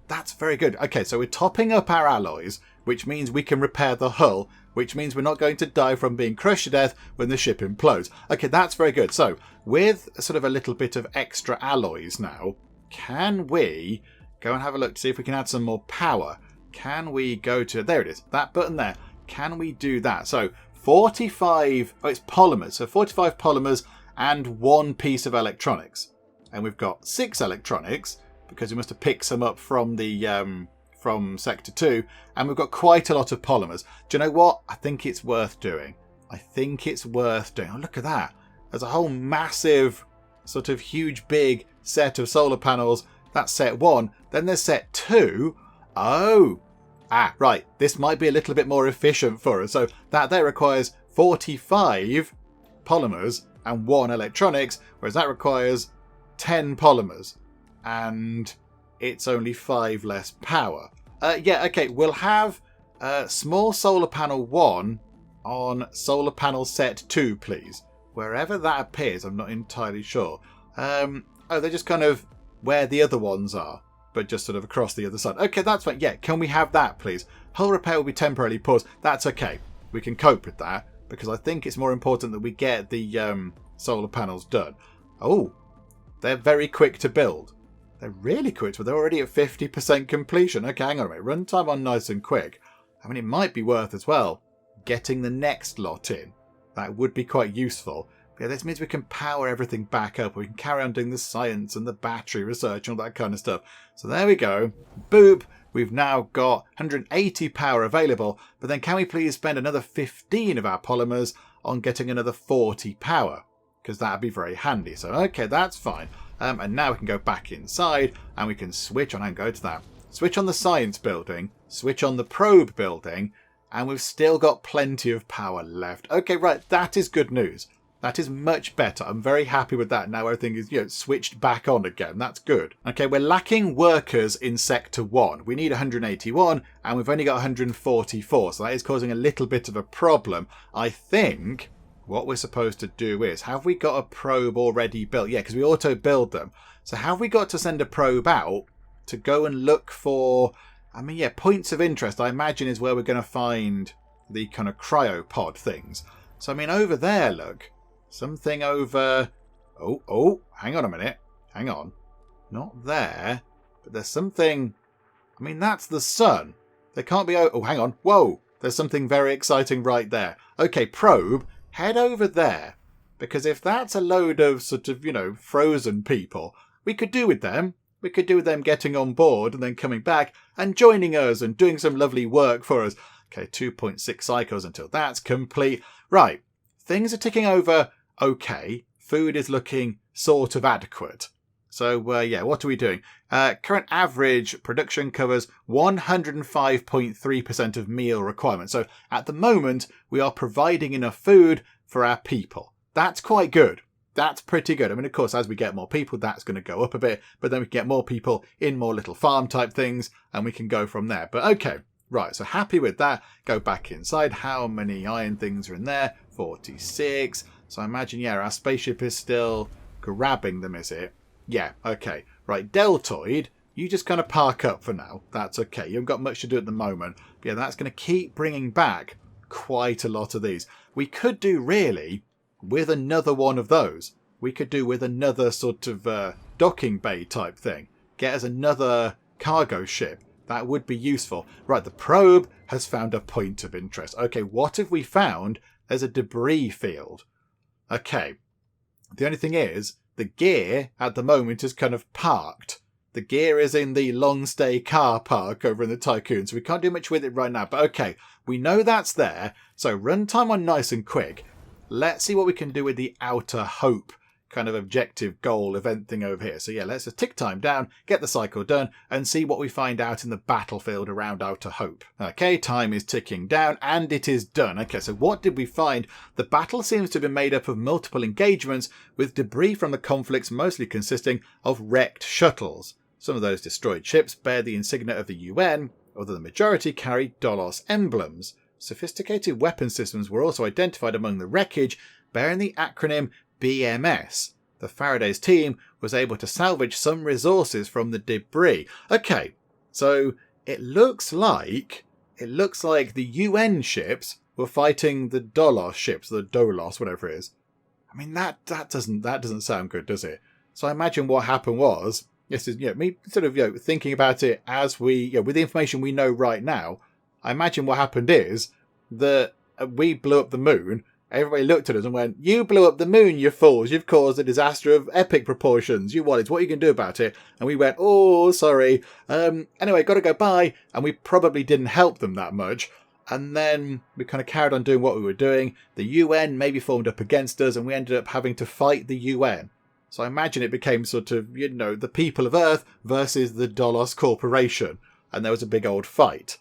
That's very good. Okay, so we're topping up our alloys, which means we can repair the hull, which means we're not going to die from being crushed to death when the ship implodes. Okay, that's very good. So, with sort of a little bit of extra alloys now, can we go and have a look to see if we can add some more power? Can we go to... There it is. That button there. Can we do that? So, 45... Oh, it's polymers. So, 45 polymers and 1 piece of electronics. And we've got 6 electronics, because we must have picked some up from the from Sector 2, and we've got quite a lot of polymers. Do you know what? I think it's worth doing. Oh, look at that. There's a whole massive, sort of huge, big set of solar panels. That's set 1. Then there's set 2. Oh. Right. This might be a little bit more efficient for us. So that there requires 45 polymers and 1 electronics, whereas that requires 10 polymers. And it's only 5 less power. Yeah, okay, we'll have small solar panel 1 on solar panel set 2, please. Wherever that appears, I'm not entirely sure. Oh, they're just kind of where the other ones are. but just sort of across the other side. Okay, that's fine. Yeah, can we have that, please? Hull repair will be temporarily paused. That's okay. We can cope with that, because I think it's more important that we get the solar panels done. Oh, they're very quick to build. They're really quick, but they're already at 50% completion. Okay, hang on a minute. Runtime on nice and quick. I mean, it might be worth as well getting the next lot in. That would be quite useful. But yeah, this means we can power everything back up. We can carry on doing the science and the battery research and all that kind of stuff. So there we go. Boop. We've now got 180 power available. But then can we please spend another 15 of our polymers on getting another 40 power? Because that would be very handy. So, okay, that's fine. And now we can go back inside and we can switch on and go to that. Switch on the science building, switch on the probe building, and we've still got plenty of power left. Okay, right, that is good news. That is much better. I'm very happy with that. Now everything is, switched back on again. That's good. Okay, we're lacking workers in Sector 1. We need 181, and we've only got 144, so that is causing a little bit of a problem. I think what we're supposed to do is, have we got a probe already built? Yeah, because we auto-build them. So have we got to send a probe out to go and look for, points of interest, I imagine, is where we're going to find the kind of cryo-pod things. So, over there, look. Something over... Oh, hang on a minute. Hang on. Not there. But there's something... that's the sun. There can't be... Oh, hang on. Whoa. There's something very exciting right there. Okay, probe. Head over there. Because if that's a load of sort of, frozen people, we could do with them. We could do with them getting on board and then coming back and joining us and doing some lovely work for us. Okay, 2.6 cycles until that's complete. Right. Things are ticking over okay. Food is looking sort of adequate. So, what are we doing? Current average production covers 105.3% of meal requirements. So, at the moment, we are providing enough food for our people. That's quite good. That's pretty good. Of course, as we get more people, that's going to go up a bit. But then we get more people in more little farm type things, and we can go from there. But okay, right. So happy with that. Go back inside. How many iron things are in there? 46. So I imagine, our spaceship is still grabbing them, is it? Yeah, okay. Right, Deltoid, you just kind of park up for now. That's okay. You haven't got much to do at the moment. But yeah, that's going to keep bringing back quite a lot of these. We could do, really, with another one of those. We could do with another sort of docking bay type thing. Get us another cargo ship. That would be useful. Right, the probe has found a point of interest. Okay, what have we found? There's a debris field. Okay, the only thing is, the gear at the moment is kind of parked. The gear is in the long stay car park over in the Tiqqun, so we can't do much with it right now. But okay, we know that's there, so runtime on nice and quick. Let's see what we can do with the Outer Hope kind of objective goal event thing over here. So yeah, let's just tick time down, get the cycle done, and see what we find out in the battlefield around Outer Hope. Okay, time is ticking down, and it is done. Okay, so what did we find? The battle seems to have been made up of multiple engagements, with debris from the conflicts mostly consisting of wrecked shuttles. Some of those destroyed ships bear the insignia of the UN, although the majority carry DOLOS emblems. Sophisticated weapon systems were also identified among the wreckage, bearing the acronym BMS. The Faraday's team was able to salvage some resources from the debris. Okay, so it looks like the UN ships were fighting the DOLOS ships, the DOLOS, whatever it is. That doesn't sound good, does it? So I imagine what happened was, this is me sort of thinking about it as we with the information we know right now. I imagine what happened is that we blew up the moon. Everybody looked at us and went, "You blew up the moon, you fools. You've caused a disaster of epic proportions. You Wallies, what are you going to do about it?" And we went, "Oh, sorry. Anyway, got to go bye." And we probably didn't help them that much. And then we kind of carried on doing what we were doing. The UN maybe formed up against us, and we ended up having to fight the UN. So I imagine it became sort of, the people of Earth versus the DOLOS Corporation. And there was a big old fight.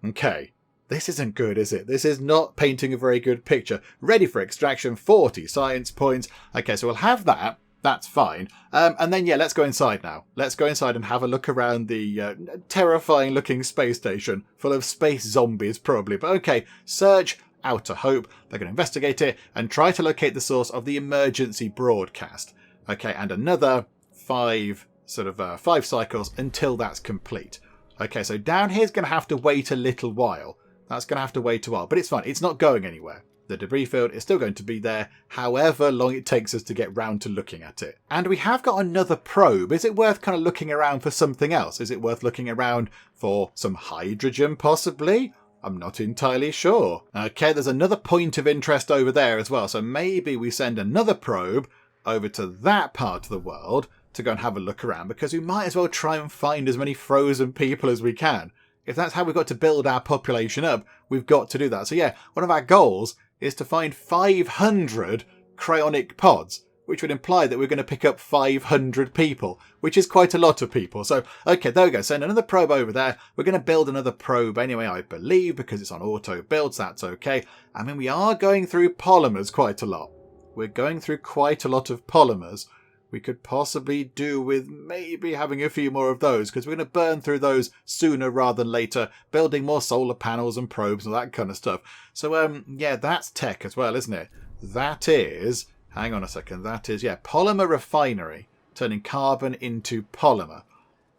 Okay. This isn't good, is it? This is not painting a very good picture. Ready for extraction, 40 science points. Okay, so we'll have that. That's fine. And then, let's go inside now. Let's go inside and have a look around the terrifying looking space station full of space zombies, probably. But okay, search Outer Hope. They're going to investigate it and try to locate the source of the emergency broadcast. Okay, and another 5 sort of 5 cycles until that's complete. Okay, so down here's going to have to wait a little while. That's going to have to wait a while, but it's fine. It's not going anywhere. The debris field is still going to be there, however long it takes us to get round to looking at it. And we have got another probe. Is it worth kind of looking around for something else? Is it worth looking around for some hydrogen, possibly? I'm not entirely sure. Okay, there's another point of interest over there as well. So maybe we send another probe over to that part of the world to go and have a look around, because we might as well try and find as many frozen people as we can. If that's how we've got to build our population up, we've got to do that. So yeah, one of our goals is to find 500 cryonic pods, which would imply that we're going to pick up 500 people, which is quite a lot of people. So, okay, there we go. Send another probe over there. We're going to build another probe anyway, I believe, because it's on auto builds. That's okay. I mean, we are going through polymers quite a lot. We're going through quite a lot of polymers. We could possibly do with maybe having a few more of those, because we're going to burn through those sooner rather than later, building more solar panels and probes and that kind of stuff. So, yeah, that's tech as well, isn't it? That is, hang on a second, that is, yeah, polymer refinery, turning carbon into polymer.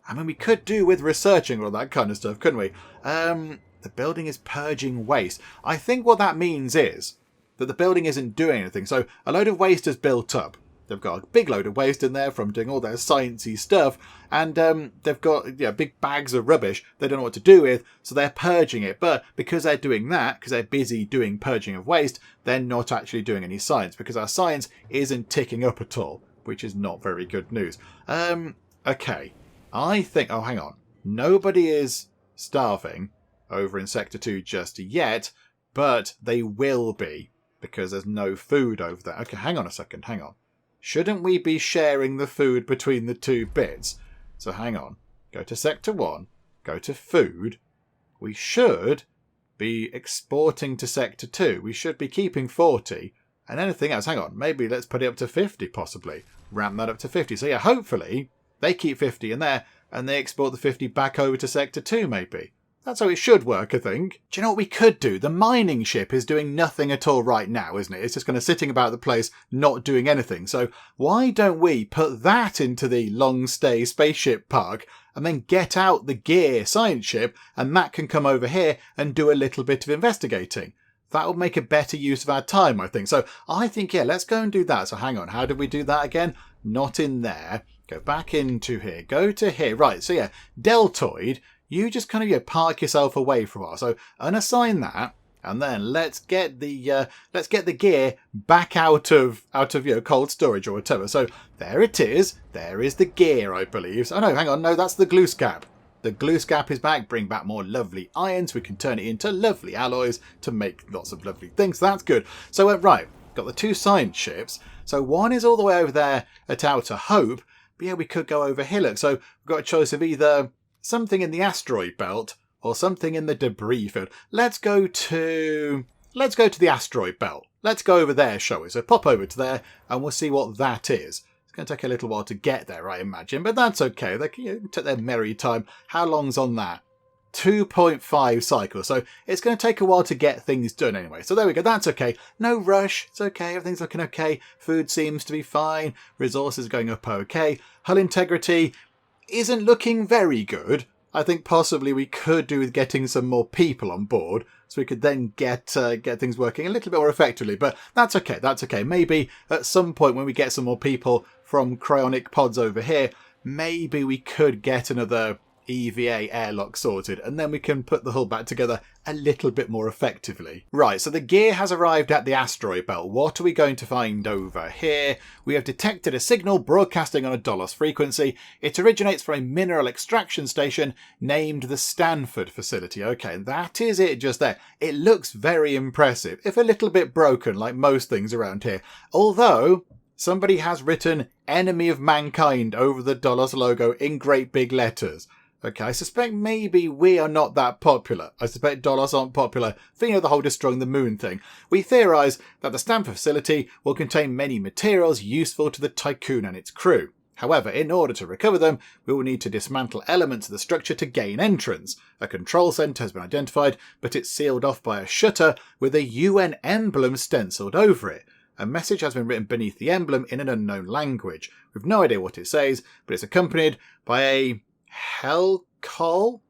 I mean, we could do with researching all that kind of stuff, couldn't we? The building is purging waste. I think what that means is that the building isn't doing anything. So a load of waste has built up. They've got a big load of waste in there from doing all their sciencey stuff, and they've got big bags of rubbish they don't know what to do with, so they're purging it. But because they're doing that, because they're busy doing purging of waste, they're not actually doing any science, because our science isn't ticking up at all, which is not very good news. Okay, I think... Oh, hang on. Nobody is starving over in Sector 2 just yet, but they will be, because there's no food over there. Okay, hang on a second, hang on. Shouldn't we be sharing the food between the two bits? So hang on. Go to Sector 1. Go to food. We should be exporting to Sector 2. We should be keeping 40. And anything else, hang on. Maybe let's put it up to 50 possibly. Ramp that up to 50. So yeah, hopefully they keep 50 in there and they export the 50 back over to Sector 2 maybe. That's how it should work, I think. Do you know what we could do? The mining ship is doing nothing at all right now, isn't it? It's just kind of sitting about the place, not doing anything. So why don't we put that into the long stay spaceship park and then get out the gear science ship, and that can come over here and do a little bit of investigating. That would make a better use of our time, I think. So I think, yeah, let's go and do that. So hang on, how did we do that again? Not in there. Go back into here. Go to here. Right, so yeah, deltoid. You just kind of park yourself away for a while. So unassign that, and then let's get the gear back out of cold storage or whatever. So there it is. There is the gear, I believe. Oh no, hang on, no, that's the glue scap. The glue scap is back. Bring back more lovely irons. We can turn it into lovely alloys to make lots of lovely things. That's good. So right, got the two science ships. So one is all the way over there at Outer Hope. But yeah, we could go over here. Look, so we've got a choice of either something in the asteroid belt or something in the debris field. Let's go to the asteroid belt. Let's go over there, shall we? So pop over to there and we'll see what that is. It's going to take a little while to get there, I imagine, but that's okay. They can take their merry time. How long's on that? 2.5 cycles. So it's going to take a while to get things done anyway. So there we go. That's okay. No rush. It's okay. Everything's looking okay. Food seems to be fine. Resources going up okay. Hull integrity isn't looking very good. I think possibly we could do with getting some more people on board, so we could then get things working a little bit more effectively. But that's okay. That's okay. Maybe at some point when we get some more people from cryonic pods over here, maybe we could get another EVA airlock sorted, and then we can put the hull back together a little bit more effectively. Right, so the gear has arrived at the asteroid belt. What are we going to find over here? We have detected a signal broadcasting on a DOLOS frequency. It originates from a mineral extraction station named the Stanford facility. Okay, that is it just there. It looks very impressive, if a little bit broken like most things around here. Although somebody has written "Enemy of Mankind" over the DOLOS logo in great big letters. Okay, I suspect maybe we are not that popular. I suspect DOLOS aren't popular for, the whole destroying the moon thing. We theorise that the Stanford facility will contain many materials useful to the Tiqqun and its crew. However, in order to recover them, we will need to dismantle elements of the structure to gain entrance. A control centre has been identified, but it's sealed off by a shutter with a UN emblem stencilled over it. A message has been written beneath the emblem in an unknown language. We've no idea what it says, but it's accompanied by a helical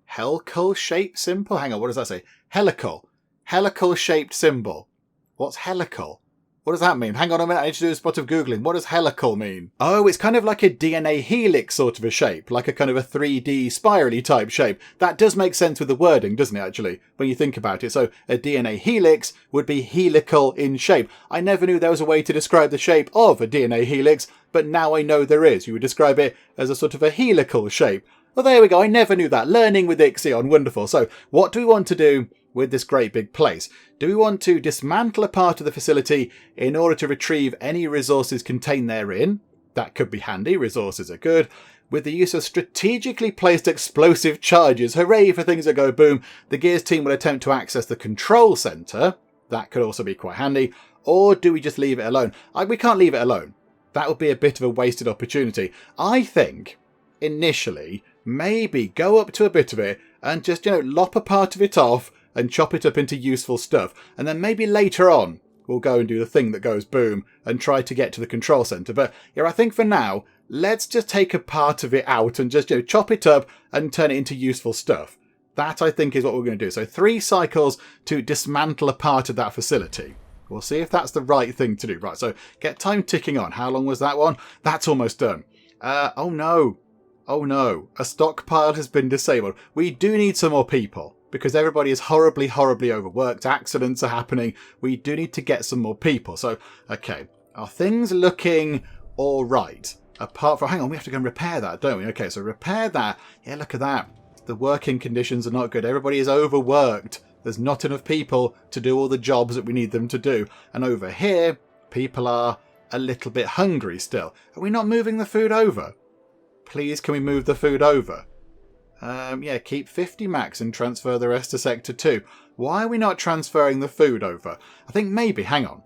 shaped symbol. Hang on, what does that say? Helical shaped symbol. What's helical? What does that mean? Hang on a minute, I need to do a spot of Googling. What does helical mean? Oh, it's kind of like a DNA helix sort of a shape, like a kind of a 3D spirally type shape. That does make sense with the wording, doesn't it, actually, when you think about it? So a DNA helix would be helical in shape. I never knew there was a way to describe the shape of a DNA helix, but now I know there is. You would describe it as a sort of a helical shape. Well, there we go. I never knew that. Learning with IXION. Wonderful. So what do we want to do with this great big place? Do we want to dismantle a part of the facility in order to retrieve any resources contained therein? That could be handy. Resources are good. With the use of strategically placed explosive charges, hooray for things that go boom, the Gears team will attempt to access the control centre. That could also be quite handy. Or do we just leave it alone? We can't leave it alone. That would be a bit of a wasted opportunity. I think, initially, maybe go up to a bit of it and just, lop a part of it off and chop it up into useful stuff. And then maybe later on, we'll go and do the thing that goes boom and try to get to the control centre. But yeah, I think for now, let's just take a part of it out and just, chop it up and turn it into useful stuff. That, I think, is what we're going to do. So 3 cycles to dismantle a part of that facility. We'll see if that's the right thing to do. Right, so get time ticking on. How long was that one? That's almost done. Oh no, a stockpile has been disabled. We do need some more people because everybody is horribly, horribly overworked. Accidents are happening. We do need to get some more people. So, okay, are things looking all right? Apart from, hang on, we have to go and repair that, don't we? Okay, so repair that. Yeah, look at that. The working conditions are not good. Everybody is overworked. There's not enough people to do all the jobs that we need them to do. And over here, people are a little bit hungry still. Are we not moving the food over? Please, can we move the food over? Yeah, keep 50 max and transfer the rest to Sector 2. Why are we not transferring the food over? I think maybe, hang on.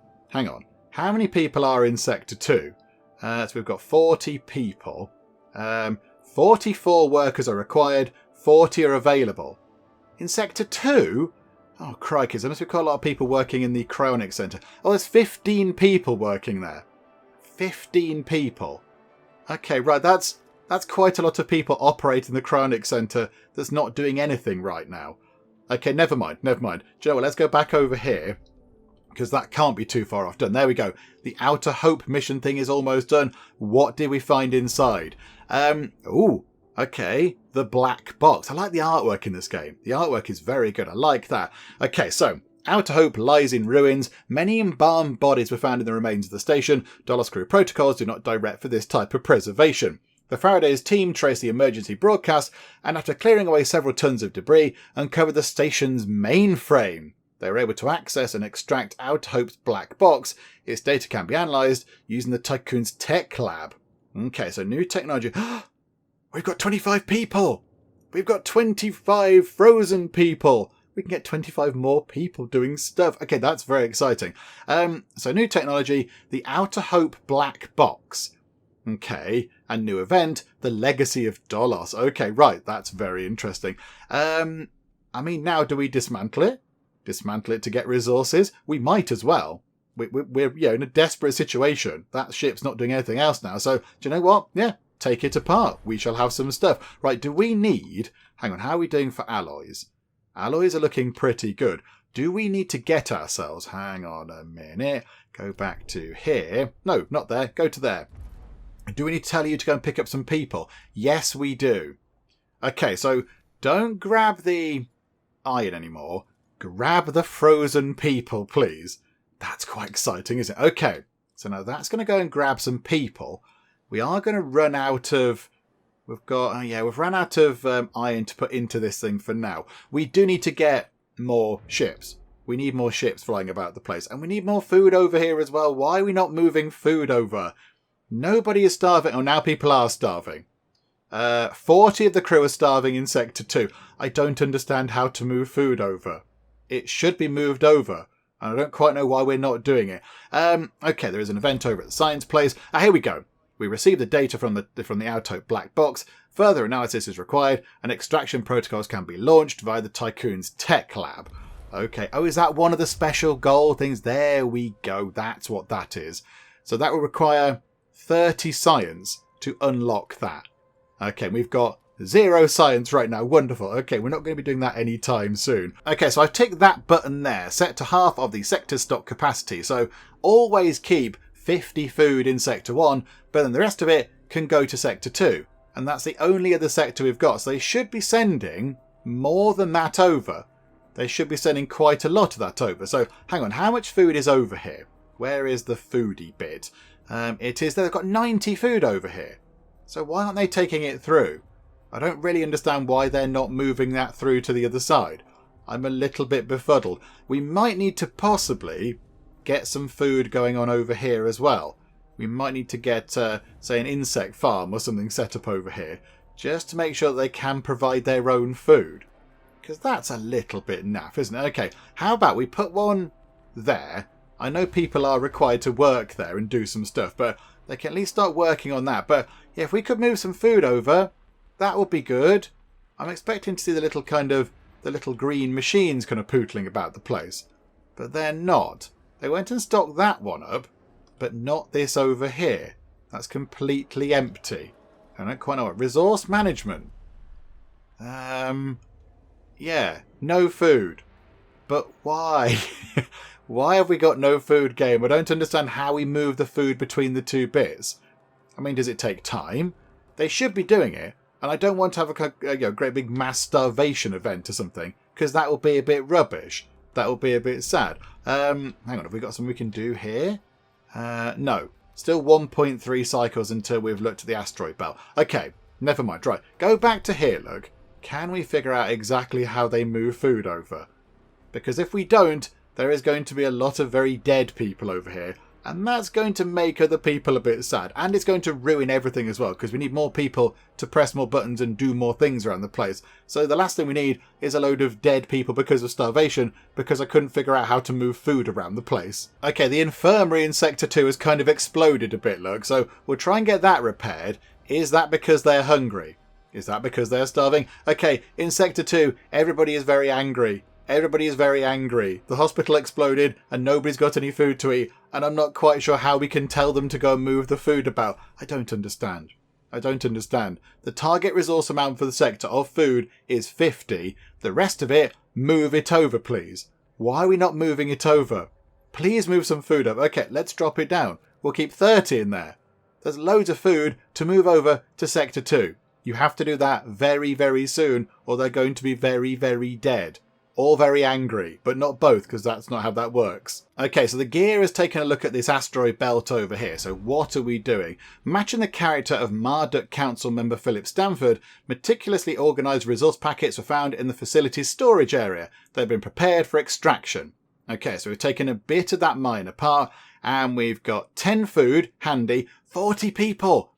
How many people are in Sector 2? So we've got 40 people. 44 workers are required. 40 are available. In Sector 2? Oh, crikey, there must be quite a lot of people working in the cryonics centre. Oh, there's 15 people working there. 15 people. Okay, right, that's quite a lot of people operating the cryonics centre that's not doing anything right now. Okay, never mind. Do you know what, let's go back over here, because that can't be too far off done. There we go. The Outer Hope mission thing is almost done. What did we find inside? Okay, the black box. I like the artwork in this game. The artwork is very good. I like that. Okay, so Outer Hope lies in ruins. Many embalmed bodies were found in the remains of the station. DOLOS crew protocols do not direct for this type of preservation. The Faraday's team traced the emergency broadcast and, after clearing away several tons of debris, uncovered the station's mainframe. They were able to access and extract Outer Hope's black box. Its data can be analysed using the Tiqqun's tech lab. Okay, so new technology. We've got 25 people! We've got 25 frozen people! We can get 25 more people doing stuff. Okay, that's very exciting. So new technology, the Outer Hope black box. Okay, and new event, the Legacy of DOLOS. Okay, right, that's very interesting. Now, do we dismantle it? Dismantle it to get resources? We might as well. We're in a desperate situation. That ship's not doing anything else now, so do you know what? Yeah, take it apart. We shall have some stuff. Right, do we need... Hang on, how are we doing for alloys? Alloys are looking pretty good. Do we need to get ourselves... Hang on a minute. Go back to here. No, not there. Go to there. Do we need to tell you to go and pick up some people? Yes, we do. Okay, so don't grab the iron anymore. Grab the frozen people, please. That's quite exciting, isn't it? Okay, so now that's going to go and grab some people. We are going to run out of... we've run out of iron to put into this thing for now. We do need to get more ships. We need more ships flying about the place. And we need more food over here as well. Why are we not moving food over? Nobody is starving. Oh, now people are starving. 40 of the crew are starving in Sector 2. I don't understand how to move food over. It should be moved over. And I don't quite know why we're not doing it. Okay, there is an event over at the science place. Here we go. We received the data from the Outer Hope black box. Further analysis is required, and extraction protocols can be launched via the Tiqqun's tech lab. Okay. Oh, is that one of the special gold things? There we go. That's what that is. So that will require 30 science to unlock that. Okay, we've got 0 science right now. Wonderful. Okay, we're not going to be doing that anytime soon. Okay, so I've ticked that button there, set to half of the sector's stock capacity. So always keep 50 food in Sector 1, but then the rest of it can go to Sector 2. And that's the only other sector we've got. So they should be sending more than that over. They should be sending quite a lot of that over. So hang on, how much food is over here? Where is the foodie bit? It is, they've got 90 food over here. So why aren't they taking it through? I don't really understand why they're not moving that through to the other side. I'm a little bit befuddled. We might need to possibly get some food going on over here as well. We might need to get, say, an insect farm or something set up over here, just to make sure that they can provide their own food. Because that's a little bit naff, isn't it? Okay, how about we put one there? I know people are required to work there and do some stuff, but they can at least start working on that. But yeah, if we could move some food over, that would be good. I'm expecting to see the little green machines kind of pootling about the place. But they're not. They went and stocked that one up, but not this over here. That's completely empty. I don't quite know what. Resource management. Yeah, no food. But why? Why have we got no food, game? I don't understand how we move the food between the two bits. I mean, does it take time? They should be doing it. And I don't want to have a great big mass starvation event or something, because that will be a bit rubbish. That will be a bit sad. Hang on, have we got something we can do here? No. Still 1.3 cycles until we've looked at the asteroid belt. Okay, never mind. Right, go back to here, look. Can we figure out exactly how they move food over? Because if we don't, there is going to be a lot of very dead people over here. And that's going to make other people a bit sad. And it's going to ruin everything as well, because we need more people to press more buttons and do more things around the place. So the last thing we need is a load of dead people because of starvation, because I couldn't figure out how to move food around the place. Okay, the infirmary in Sector 2 has kind of exploded a bit, look. So we'll try and get that repaired. Is that because they're hungry? Is that because they're starving? Okay, in Sector 2, everybody is very angry. Everybody is very angry. The hospital exploded and nobody's got any food to eat, and I'm not quite sure how we can tell them to go and move the food about. I don't understand. I don't understand. The target resource amount for the sector of food is 50. The rest of it, move it over, please. Why are we not moving it over? Please move some food up. Okay, let's drop it down. We'll keep 30 in there. There's loads of food to move over to Sector 2. You have to do that very, very soon, or they're going to be very, very dead. Or very angry, but not both, because that's not how that works. Okay, so the gear has taken a look at this asteroid belt over here. So what are we doing? Matching the character of Marduk Council member Philip Stanford, meticulously organised resource packets were found in the facility's storage area. They've been prepared for extraction. Okay, so we've taken a bit of that mine apart, and we've got 10 food, handy, 40 people.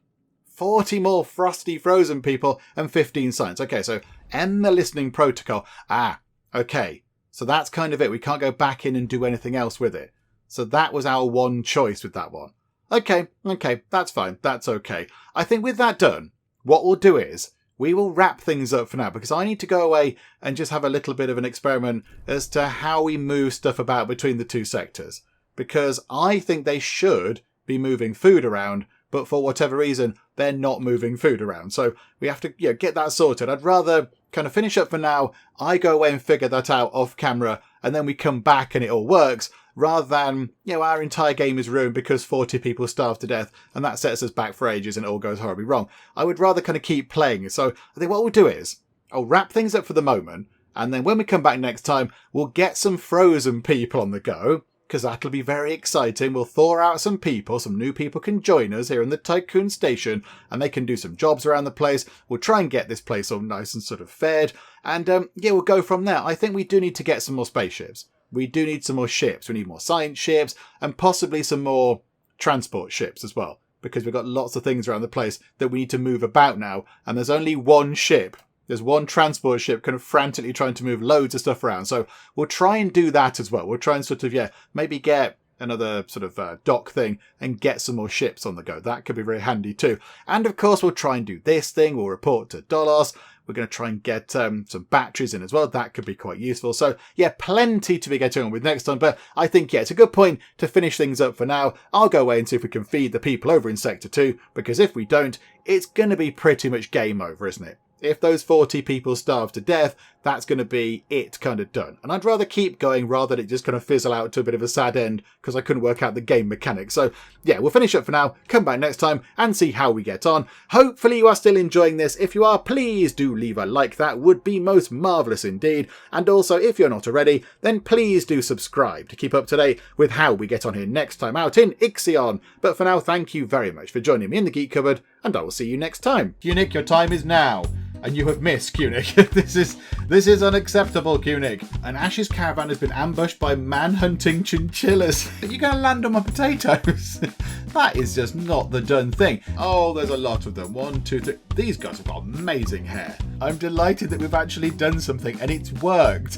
40 more frosty frozen people, and 15 science. Okay, so end the listening protocol. Okay, so that's kind of it. We can't go back in and do anything else with it. So that was our one choice with that one. Okay, that's fine. That's okay. I think with that done, what we'll do is we will wrap things up for now, because I need to go away and just have a little bit of an experiment as to how we move stuff about between the two sectors. Because I think they should be moving food around, but for whatever reason, they're not moving food around. So we have to get that sorted. I'd rather kind of finish up for now. I go away and figure that out off camera, and then we come back and it all works, rather than, our entire game is ruined because 40 people starve to death, and that sets us back for ages and it all goes horribly wrong. I would rather kind of keep playing. So I think what we'll do is I'll wrap things up for the moment, and then when we come back next time, we'll get some frozen people on the go, because that'll be very exciting. We'll thaw out some people. Some new people can join us here in the Tiqqun station, and they can do some jobs around the place. We'll try and get this place all nice and sort of fed. And we'll go from there. I think we do need to get some more spaceships. We do need some more ships. We need more science ships, and possibly some more transport ships as well, because we've got lots of things around the place that we need to move about now. And there's only one ship. There's one transport ship kind of frantically trying to move loads of stuff around. So we'll try and do that as well. We'll try and sort of, maybe get another sort of dock thing and get some more ships on the go. That could be very handy too. And of course, we'll try and do this thing. We'll report to DOLOS. We're going to try and get some batteries in as well. That could be quite useful. So yeah, plenty to be getting on with next time. But I think, yeah, it's a good point to finish things up for now. I'll go away and see if we can feed the people over in Sector 2, because if we don't, it's going to be pretty much game over, isn't it? If those 40 people starve to death, that's going to be it kind of done. And I'd rather keep going rather than it just kind of fizzle out to a bit of a sad end because I couldn't work out the game mechanics. So yeah, we'll finish up for now, come back next time and see how we get on. Hopefully you are still enjoying this. If you are, please do leave a like. That would be most marvellous indeed. And also, if you're not already, then please do subscribe to keep up to date with how we get on here next time out in IXION. But for now, thank you very much for joining me in the Geek Cupboard, and I will see you next time. Unique, your time is now. And you have missed, Unique. This is unacceptable, Unique. An Ash's caravan has been ambushed by man-hunting chinchillas. You're going to land on my potatoes? That is just not the done thing. Oh, there's a lot of them. 1, 2, 3. These guys have got amazing hair. I'm delighted that we've actually done something and it's worked.